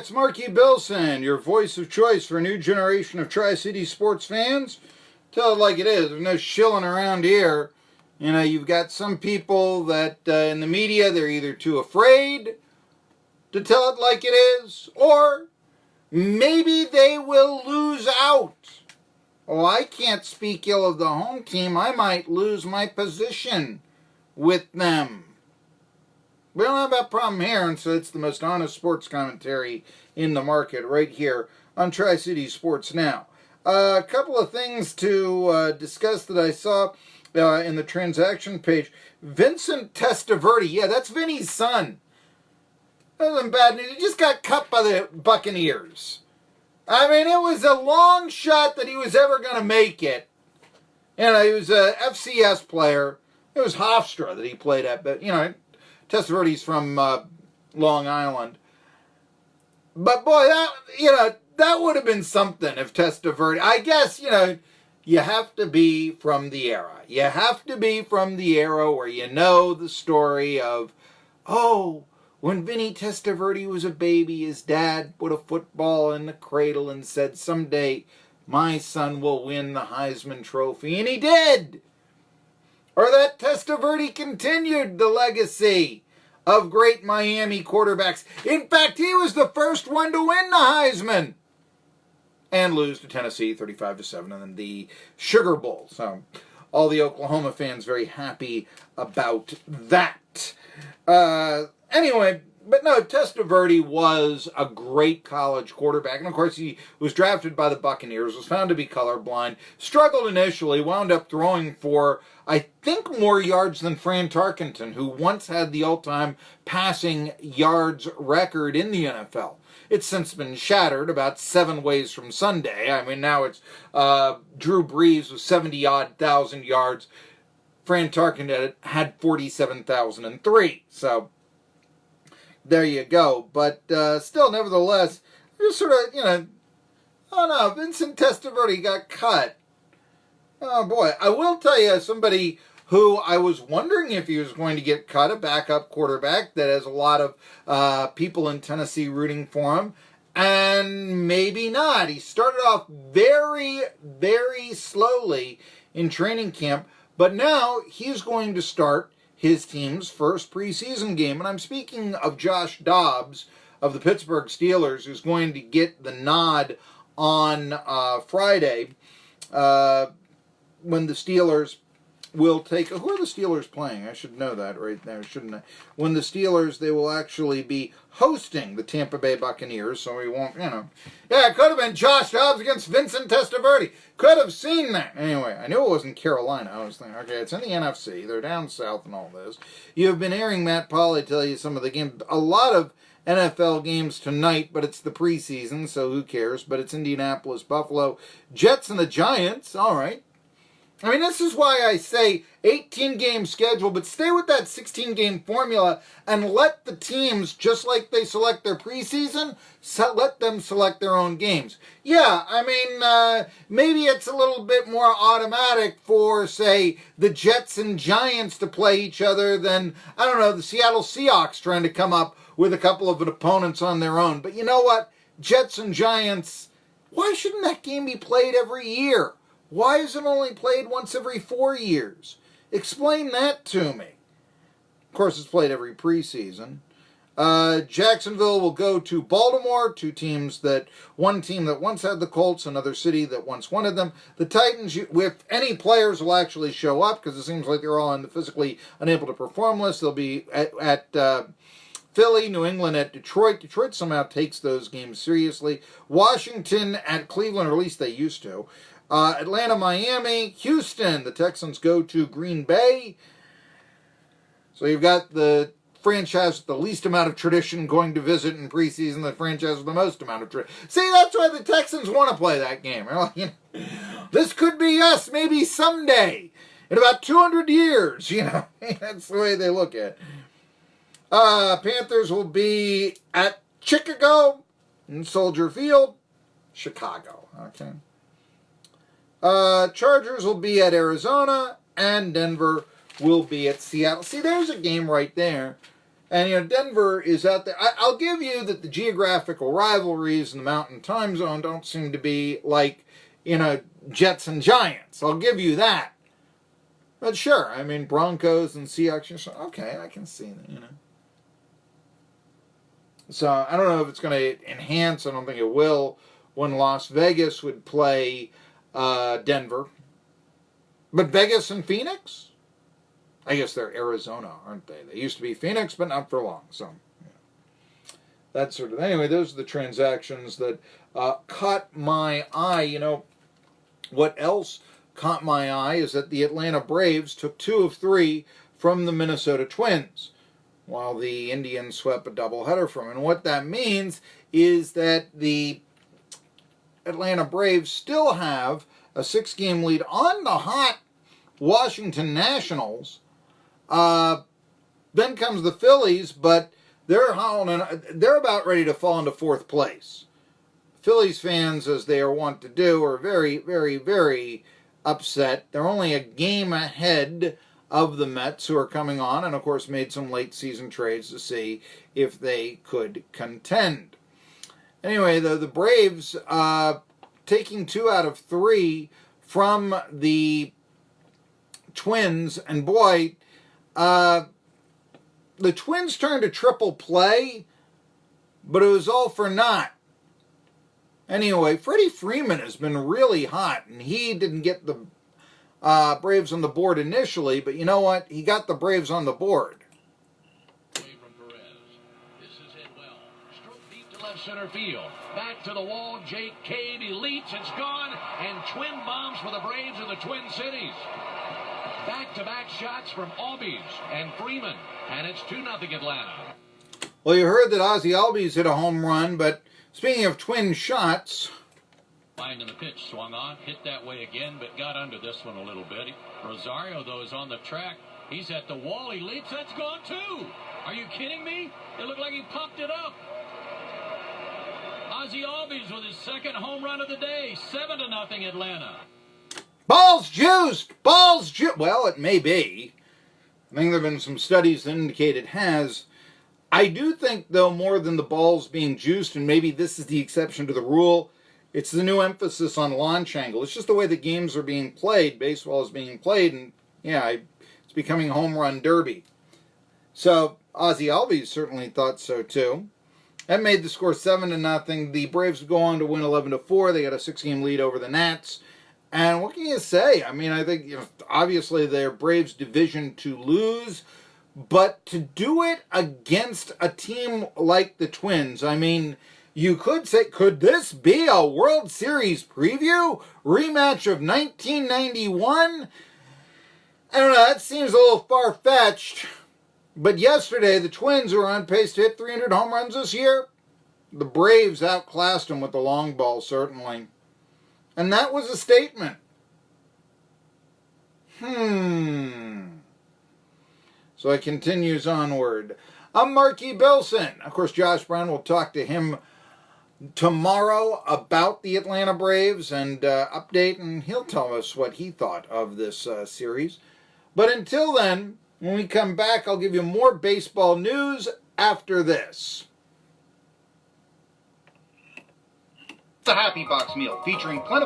it's Marky Billson, your voice of choice for a new generation of Tri-City sports fans. Tell it like it is. There's no shilling around here. You know, you've got some people that in the media, they're either too afraid to tell it like it is, or maybe they will lose out. Oh, I can't speak ill of the home team. I might lose my position with them. We don't have that problem here, and so it's the most honest sports commentary in the market right here on Tri-City Sports Now. A couple of things to discuss that I saw in the transaction page. Vincent Testaverde, yeah, that's Vinny's son. That wasn't bad news. He just got cut by the Buccaneers. I mean, it was a long shot that he was ever going to make it. You know, he was a FCS player. It was Hofstra that he played at, but, you know, Testaverde's from Long Island. But, boy, that would have been something if Testaverde... I guess, you have to be from the era. You have to be from the era where you know the story of, when Vinny Testaverde was a baby, his dad put a football in the cradle and said, someday my son will win the Heisman Trophy. And he did! Or that Testaverde continued the legacy of great Miami quarterbacks. In fact, he was the first one to win the Heisman and lose to Tennessee 35-7 in the Sugar Bowl. So all the Oklahoma fans very happy about that. Anyway, but no, Testaverde was a great college quarterback. And, of course, he was drafted by the Buccaneers, was found to be colorblind, struggled initially, wound up throwing for, I think, more yards than Fran Tarkenton, who once had the all-time passing yards record in the NFL. It's since been shattered about 7 ways from Sunday. I mean, now it's Drew Brees with 70-odd thousand yards. Fran Tarkenton had 47,003. So there you go. But still, nevertheless, just sort of, I don't know, Vincent Testaverde got cut. Oh, boy. I will tell you, somebody who I was wondering if he was going to get cut, a backup quarterback that has a lot of people in Tennessee rooting for him, and maybe not. He started off very, very slowly in training camp, but now he's going to start his team's first preseason game. And I'm speaking of Josh Dobbs of the Pittsburgh Steelers, who's going to get the nod on Friday when the Steelers will take... Who are the Steelers playing? I should know that right there, shouldn't I? When the Steelers, they will actually be hosting the Tampa Bay Buccaneers, so we won't, Yeah, it could have been Josh Dobbs against Vincent Testaverde. Could have seen that. Anyway, I knew it wasn't Carolina. I was thinking, okay, it's in the NFC. They're down south and all this. You have been hearing Matt Pauley tell you some of the games. A lot of NFL games tonight, but it's the preseason, so who cares? But it's Indianapolis, Buffalo, Jets, and the Giants. All right. I mean, this is why I say 18-game schedule, but stay with that 16-game formula and let the teams, just like they select their preseason, let them select their own games. Yeah, I mean, maybe it's a little bit more automatic for, say, the Jets and Giants to play each other than, I don't know, the Seattle Seahawks trying to come up with a couple of opponents on their own. But you know what? Jets and Giants, why shouldn't that game be played every year? Why is it only played once every 4 years? Explain that to me. Of course, it's played every preseason. Jacksonville will go to Baltimore, one team that once had the Colts, another city that once wanted them. The Titans, if any players will actually show up, because it seems like they're all on the physically unable to perform list, they'll be at Philly, New England at Detroit. Detroit somehow takes those games seriously. Washington at Cleveland, or at least they used to. Atlanta, Miami, Houston. The Texans go to Green Bay. So you've got the franchise with the least amount of tradition going to visit in preseason, the franchise with the most amount of tradition. See, that's why the Texans want to play that game. This could be us maybe someday, in about 200 years. That's the way they look at it. Panthers will be at Chicago in Soldier Field, Chicago. Okay. Chargers will be at Arizona, and Denver will be at Seattle. See, there's a game right there. And, Denver is out there. I'll give you that the geographical rivalries in the Mountain Time Zone don't seem to be like, Jets and Giants. I'll give you that. But sure, Broncos and Seahawks, okay, I can see that, So I don't know if it's going to enhance. I don't think it will when Las Vegas would play Denver. But Vegas and Phoenix? I guess they're Arizona, aren't they? They used to be Phoenix, but not for long. So, that sort of... Anyway, those are the transactions that caught my eye. What else caught my eye is that the Atlanta Braves took 2 of 3 from the Minnesota Twins, while the Indians swept a doubleheader from them. And what that means is that the Atlanta Braves still have a 6-game lead on the hot Washington Nationals. Then comes the Phillies, but they're about ready to fall into 4th place. Phillies fans, as they are wont to do, are very, very, very upset. They're only a game ahead of the Mets, who are coming on, and of course made some late season trades to see if they could contend. Anyway, the Braves taking 2 out of 3 from the Twins, and boy, the Twins turned a triple play, but it was all for naught. Anyway, Freddie Freeman has been really hot, and he didn't get the Braves on the board initially, but you know what? He got the Braves on the board. Away from Perez. This is hit well. Stroke deep to left center field. Back to the wall. Jake Cave. He leaps. It's gone. And twin bombs for the Braves in the Twin Cities. Back-to-back shots from Albies and Freeman. And it's 2-0 Atlanta. Well, you heard that Ozzie Albies hit a home run, but speaking of twin shots... Line in the pitch, swung on, hit that way again, but got under this one a little bit. Rosario, though, is on the track. He's at the wall. He leaps. That's gone, too. Are you kidding me? It looked like he pumped it up. Ozzie Albies with his 2nd home run of the day. 7-0 Atlanta. Ball's juiced! Ball's juiced! Well, it may be. I think there have been some studies that indicate it has. I do think, though, more than the balls being juiced, and maybe this is the exception to the rule, it's the new emphasis on launch angle. It's just the way the games are being played. Baseball is being played, and it's becoming home run derby. So Ozzie Albies certainly thought so too. That made the score 7-0. The Braves go on to win 11-4. They got a 6-game lead over the Nats. And what can you say? I think obviously they're Braves' division to lose, but to do it against a team like the Twins, you could say, could this be a World Series preview? Rematch of 1991? I don't know, that seems a little far-fetched. But yesterday, the Twins, who are on pace to hit 300 home runs this year, the Braves outclassed them with the long ball, certainly. And that was a statement. So it continues onward. I'm Marky Billson. Of course, Josh Brown will talk to him tomorrow about the Atlanta Braves and update, and he'll tell us what he thought of this series. But until then, when we come back, I'll give you more baseball news after this. The Happy Box meal featuring plentiful